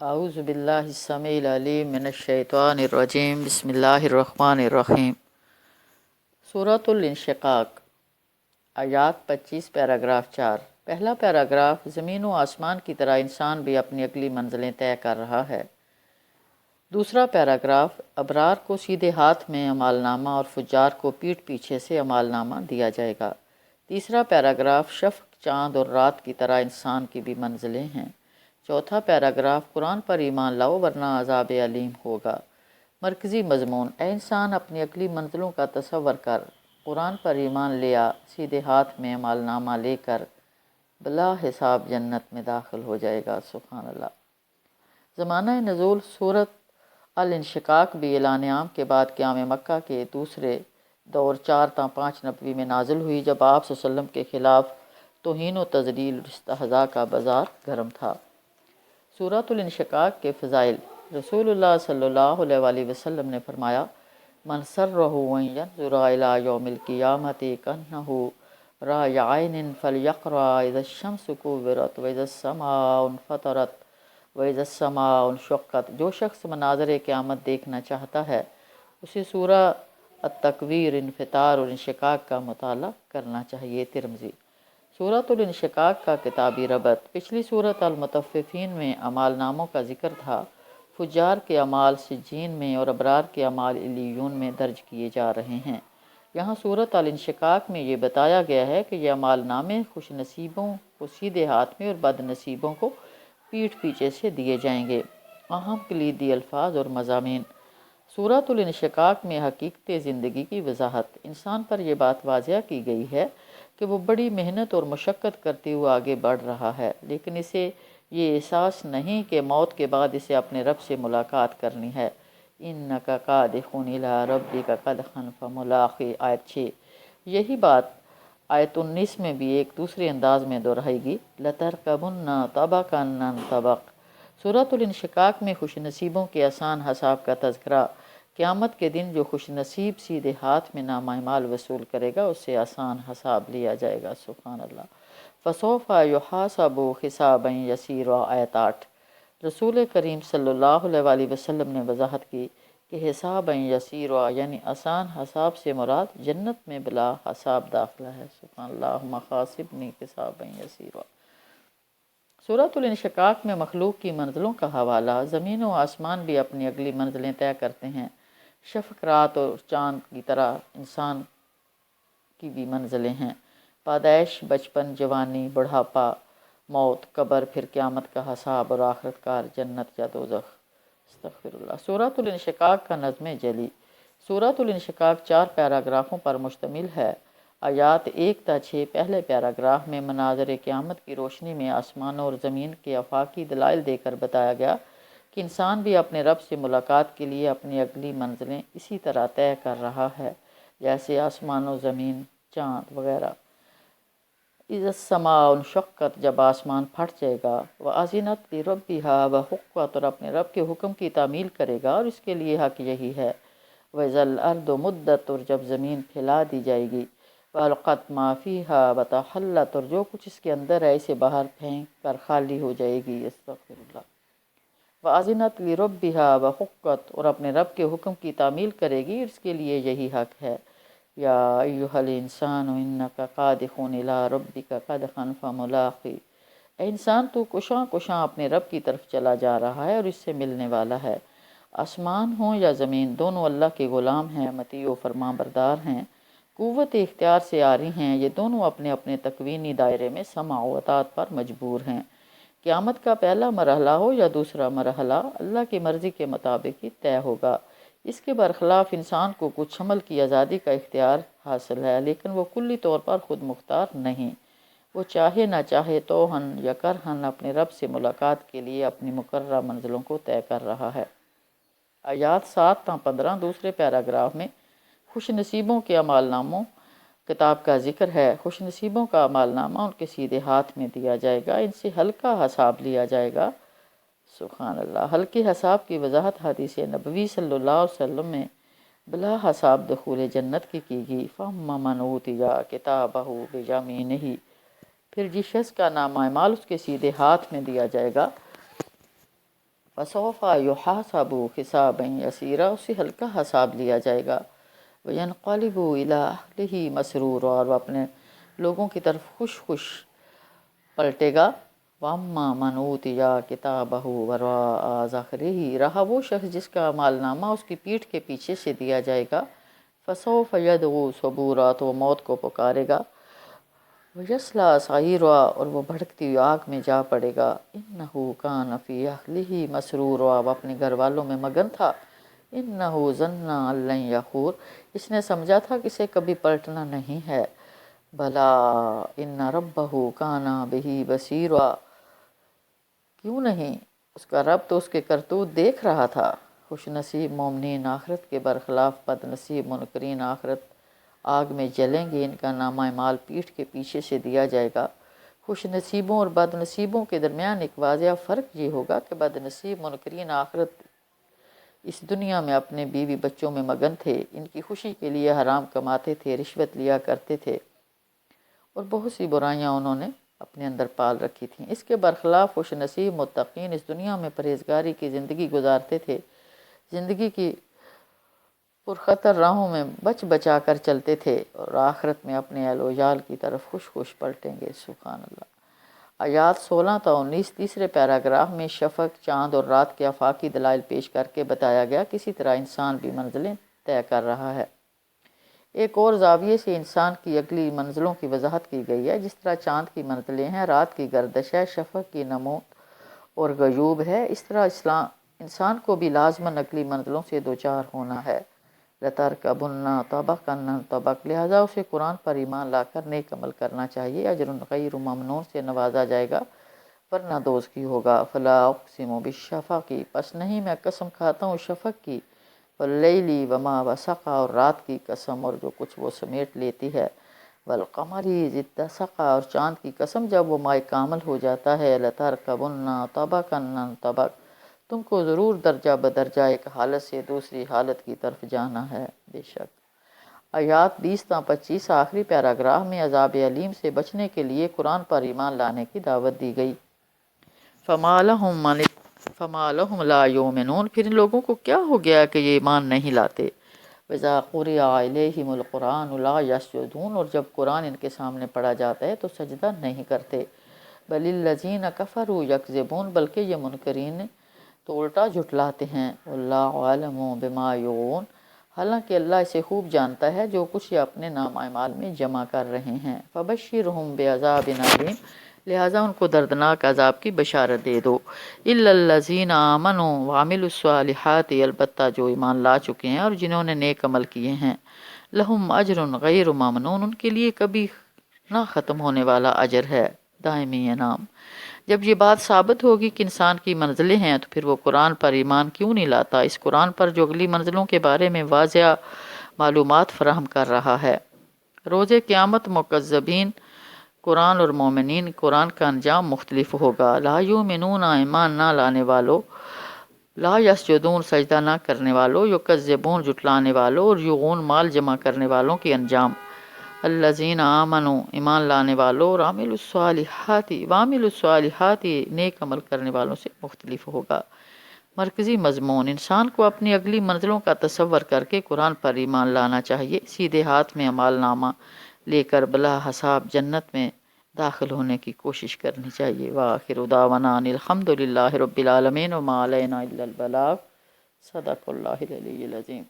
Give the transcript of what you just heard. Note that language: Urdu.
اعوذ باللہ السمیع العلیم من الشیطان الرجیم بسم اللہ الرحمن الرحیم۔ سورۃ الانشقاق، آیات 25 پیراگراف 4۔ پہلا پیراگراف، زمین و آسمان کی طرح انسان بھی اپنی اگلی منزلیں طے کر رہا ہے۔ دوسرا پیراگراف، ابرار کو سیدھے ہاتھ میں اعمال نامہ اور فجار کو پیٹھ پیچھے سے اعمال نامہ دیا جائے گا۔ تیسرا پیراگراف، شفق، چاند اور رات کی طرح انسان کی بھی منزلیں ہیں۔ چوتھا پیراگراف، قرآن پر ایمان لاؤ ورنہ عذاب علیم ہوگا۔ مرکزی مضمون، اے انسان اپنی اگلی منزلوں کا تصور کر، قرآن پر ایمان لیا، سیدھے ہاتھ میں اعمال نامہ لے کر بلا حساب جنت میں داخل ہو جائے گا۔ سبحان اللہ۔ زمانہ نزول، سورۃ الانشقاق بھی اعلان عام کے بعد قیام مکہ کے دوسرے دور 4 تا 5 نبوی میں نازل ہوئی، جب آپ صلی اللہ علیہ وسلم کے خلاف توہین و تضلیل اور استہزاء کا بازار گرم تھا۔ سورۃ الانشقاق کے فضائل، رسول اللہ صلی اللہ علیہ وآلہ وسلم نے فرمایا، من سرہ ان ینظر الی یوم القیامۃ کأنہ رأی عین فلیقرأ اذا الشمس کورت واذا السماء انفطرت واذا السماء انشقت۔ جو شخص مناظر قیامت دیکھنا چاہتا ہے اسے سورہ التکویر، انفطار اور انشقاق کا مطالعہ کرنا چاہیے۔ ترمذی۔ سورۃ الانشقاق کا کتابی ربط، پچھلی سورۃ المطففین میں اعمال ناموں کا ذکر تھا۔ فجار کے اعمال سجین میں اور ابرار کے اعمال علیون میں درج کیے جا رہے ہیں۔ یہاں سورۃ الانشقاق میں یہ بتایا گیا ہے کہ یہ اعمال نامے خوش نصیبوں کو سیدھے ہاتھ میں اور بد نصیبوں کو پیٹھ پیچھے سے دیے جائیں گے۔ اہم کلیدی الفاظ اور مضامین۔ سورۃ الانشقاق میں حقیقت زندگی کی وضاحت، انسان پر یہ بات واضح کی گئی ہے کہ وہ بڑی محنت اور مشقت کرتے ہوئے آگے بڑھ رہا ہے، لیکن اسے یہ احساس نہیں کہ موت کے بعد اسے اپنے رب سے ملاقات کرنی ہے۔ اِنَّکَ کَادِحٌ إِلَىٰ رَبِّکَ قَدْحًا فَمُلَاقِیہ، آیت 6۔ یہی بات آیت 19 میں بھی ایک دوسرے انداز میں دہرائی گئی، لَتَرْكَبُنَّ طَبَقًا عَن طَبَقٍ۔ سورۃ الانشقاق میں خوش نصیبوں کے آسان حساب کا تذکرہ۔ قیامت کے دن جو خوش نصیب سیدھے ہاتھ میں نامہ اعمال وصول کرے گا اسے آسان حساب لیا جائے گا۔ سبحان اللہ۔ فَسَوْفَ يُحَاسَبُ حِسَابًا يَسِيرًا، آیت 8۔ رسول کریم صلی اللہ علیہ وآلہ وسلم نے وضاحت کی کہ حسابًا یسیرا یعنی آسان حساب سے مراد جنت میں بلا حساب داخلہ ہے۔ سبحان اللہ، اللہم خاصبنی حسابًا یسیرا۔ سورۃ الانشقاق میں مخلوق کی منزلوں کا حوالہ، زمین و آسمان بھی اپنی اگلی منزلیں طے کرتے ہیں۔ شفق، رات اور چاند کی طرح انسان کی بھی منزلیں ہیں۔ پیدائش، بچپن، جوانی، بڑھاپا، موت، قبر، پھر قیامت کا حساب اور آخرت کار جنت یا دوزخ۔ استغفر اللہ۔ سورۃ الانشقاق کا نظم جلی۔ سورۃ الانشقاق 4 پیراگرافوں پر مشتمل ہے۔ آیات 1 تا 6 پہلے پیراگراف میں مناظر قیامت کی روشنی میں آسمانوں اور زمین کے آفاقی دلائل دے کر بتایا گیا کہ انسان بھی اپنے رب سے ملاقات کے لیے اپنی اگلی منزلیں اسی طرح طے کر رہا ہے جیسے آسمان و زمین، چاند وغیرہ۔ اذا السماء انشقت، جب آسمان پھٹ جائے گا۔ وَأَذِنَتْ لِرَبِّهَا وَحُقَّتْ، اور اپنے رب کے حکم کی تعمیل کرے گا اور اس کے لیے حق یہی ہے۔ وَإِذَا الْأَرْضُ مُدَّتْ، اور جب زمین پھیلا دی جائے گی۔ وَأَلْقَتْ مَا فِيهَا وَتَخَلَّتْ، اور جو کچھ اس کے اندر ہے اسے باہر پھینک کر خالی ہو جائے گی۔ استغفر اللہ۔ وَأَذِنَتْ لِرَبِّهَا وَحُقَّتْ، اور اپنے رب کے حکم کی تعمیل کرے گی اور اس کے لیے یہی حق ہے۔ یا ایھا الانسان انک قادح الی ربک قدحا فملاقی، اے انسان تو کشاں کشاں اپنے رب کی طرف چلا جا رہا ہے اور اس سے ملنے والا ہے۔ آسمان ہوں یا زمین دونوں اللہ کے غلام ہیں، مطیع و فرمان بردار ہیں، قوت اختیار سے عاری ہیں۔ یہ دونوں اپنے اپنے تکوینی دائرے میں سمع و اطاعت پر مجبور ہیں۔ قیامت کا پہلا مرحلہ ہو یا دوسرا مرحلہ اللہ کی مرضی کے مطابق ہی طے ہوگا۔ اس کے برخلاف انسان کو کچھ عمل کی آزادی کا اختیار حاصل ہے، لیکن وہ کلی طور پر خود مختار نہیں۔ وہ چاہے نہ چاہے توہن یا کرہن اپنے رب سے ملاقات کے لیے اپنی مقررہ منزلوں کو طے کر رہا ہے۔ آیات 7 تا 15 دوسرے پیراگراف میں خوش نصیبوں کے اعمال ناموں کتاب کا ذکر ہے۔ خوش نصیبوں کا اعمال نامہ ان کے سیدھے ہاتھ میں دیا جائے گا، ان سے ہلکا حساب لیا جائے گا۔ سبحان اللہ۔ ہلکے حساب کی وضاحت حدیث نبوی صلی اللہ علیہ وسلم میں بلا حساب دخول جنت کی گئی۔ فَأَمَّا مَنْ أُوتِیَ کِتَابَهُ بِیَمِینِهِ، پھر جس شخص کا نامہ اعمال اس کے سیدھے ہاتھ میں دیا جائے گا فسوف یحاسب حسابا یسیرا، اسے ہلکا حساب لیا جائے گا، وینقلب الی اہلہ مسرورا، اور وہ اپنے لوگوں کی طرف خوش خوش پلٹے گا۔ واما من اوتی کتابہ وراء ظہرہ، رہا وہ شخص جس کا اعمال نامہ اس کی پیٹھ کے پیچھے سے دیا جائے گا، فسوف یدعو ثبورا، تو وہ موت کو پکارے گا، ویصلی سعیرا، اور وہ بھڑکتی ہوئی آگ میں جا پڑے گا، انہ کان فی اہلہ مسرورا، وہ اپنے گھر والوں میں مگن تھا، انہ ظن ان لن یحور، اس نے سمجھا تھا کہ اسے کبھی پلٹنا نہیں ہے، بلا ان ربہ کان بہ بصیرا، کیوں نہیں، اس کا رب تو اس کے کرتوت دیکھ رہا تھا۔ خوش نصیب مومنین آخرت کے برخلاف بد نصیب منکرین آخرت آگ میں جلیں گے، ان کا نامہ اعمال پیٹھ کے پیچھے سے دیا جائے گا۔ خوش نصیبوں اور بد نصیبوں کے درمیان ایک واضح فرق یہ ہوگا کہ بد نصیب منکرین آخرت اس دنیا میں اپنے بیوی بچوں میں مگن تھے، ان کی خوشی کے لیے حرام کماتے تھے، رشوت لیا کرتے تھے، اور بہت سی برائیاں انہوں نے اپنے اندر پال رکھی تھیں۔ اس کے برخلاف خوش نصیب متقین اس دنیا میں پرہیزگاری کی زندگی گزارتے تھے، زندگی کی پرخطر راہوں میں بچ بچا کر چلتے تھے، اور آخرت میں اپنے اہل و عیال کی طرف خوش خوش پلٹیں گے۔ سبحان اللہ۔ آیات 16 تا 19 تیسرے پیراگراف میں شفق، چاند اور رات کے آفاقی دلائل پیش کر کے بتایا گیا، کسی طرح انسان بھی منزلیں طے کر رہا ہے۔ ایک اور زاویے سے انسان کی اگلی منزلوں کی وضاحت کی گئی ہے، جس طرح چاند کی منزلیں ہیں، رات کی گردش ہے، شفق کی نمو اور غیوب ہے، اس طرح انسان کو بھی لازماً اگلی منزلوں سے دوچار ہونا ہے۔ لَتَرْكَبُنَّ طَبَقًا طَبَقًا، لہٰذا اسے قرآن پر ایمان لا کر نیک عمل کرنا چاہیے، اجر غیر ممنون سے نوازا جائے گا ورنہ دوزخی ہوگا۔ فَلَا أُقْسِمُ بِالشَّفَقِ، پس نہیں میں قسم کھاتا ہوں شفق کی، وَاللَّيْلِ وَمَا وَسَقَ، اور رات کی قسم اور جو کچھ وہ سمیٹ لیتی ہے، وَالْقَمَرِ إِذِ اتَّسَقَ، اور چاند کی قسم جب وہ مائع کامل ہو جاتا ہے، لَتَرْكَبُنَّ طَبَقًا طَبَقًا، تم کو ضرور درجہ بدرجہ ایک حالت سے دوسری حالت کی طرف جانا ہے، بے شک۔ آیات 20 تا 25 آخری پیراگراف میں عذاب علیم سے بچنے کے لیے قرآن پر ایمان لانے کی دعوت دی گئی۔ فَمَا لَهُمْ لَا يُؤْمِنُونَ، پھر ان لوگوں کو کیا ہو گیا کہ یہ ایمان نہیں لاتے۔ وَإِذَا قُرِئَ عَلَيْهِمُ الْقُرْآنُ لَا يَسْجُدُونَ، اور جب قرآن ان کے سامنے پڑھا جاتا ہے تو سجدہ نہیں کرتے۔ بَلِ الَّذِينَ كَفَرُوا يَكْذِبُونَ، بلکہ یہ منکرین تو الٹا جھٹلاتے ہیں۔ وَاللَّهُ أَعْلَمُ بِمَا يُوعُونَ، حالانکہ اللہ اسے خوب جانتا ہے جو کچھ یہ اپنے نام اعمال میں جمع کر رہے ہیں۔ فَبَشِّرْهُم بِعَذَابٍ أَلِيمٍ، لہٰذا ان کو دردناک عذاب کی بشارت دے دو۔ إِلَّا الَّذِينَ آمَنُوا وَعَمِلُوا الصَّالِحَاتِ، البتہ جو ایمان لا چکے ہیں اور جنہوں نے نیک عمل کیے ہیں، لَهُمْ أَجْرٌ غَيْرُ مَمْنُونٍ، ان کے لیے کبھی نہ ختم ہونے والا اجر ہے، دائمی انعام۔ جب یہ بات ثابت ہوگی کہ انسان کی منزلیں ہیں تو پھر وہ قرآن پر ایمان کیوں نہیں لاتا، اس قرآن پر جو اگلی منزلوں کے بارے میں واضح معلومات فراہم کر رہا ہے۔ روز قیامت مکذبین قرآن اور مومنین قرآن کا انجام مختلف ہوگا۔ لا یؤمنون، ایمان نہ لانے والوں، لا یسجدون، سجدہ نہ کرنے والوں، یکذبون، جھٹلانے والوں، اور یغون، مال جمع کرنے والوں کی انجام۔ الذین آمنوا، ایمان لانے والوں، اور وعملوا الصالحات، نیک عمل کرنے والوں سے مختلف ہوگا۔ مرکزی مضمون، انسان کو اپنی اگلی منزلوں کا تصور کر کے قرآن پر ایمان لانا چاہیے، سیدھے ہاتھ میں اعمال نامہ لے کر بلا حساب جنت میں داخل ہونے کی کوشش کرنی چاہیے۔ وآخر دعوانا ان الحمد للہ رب العالمین وما علینا الا البلاغ۔ صدق اللہ العلی العظیم۔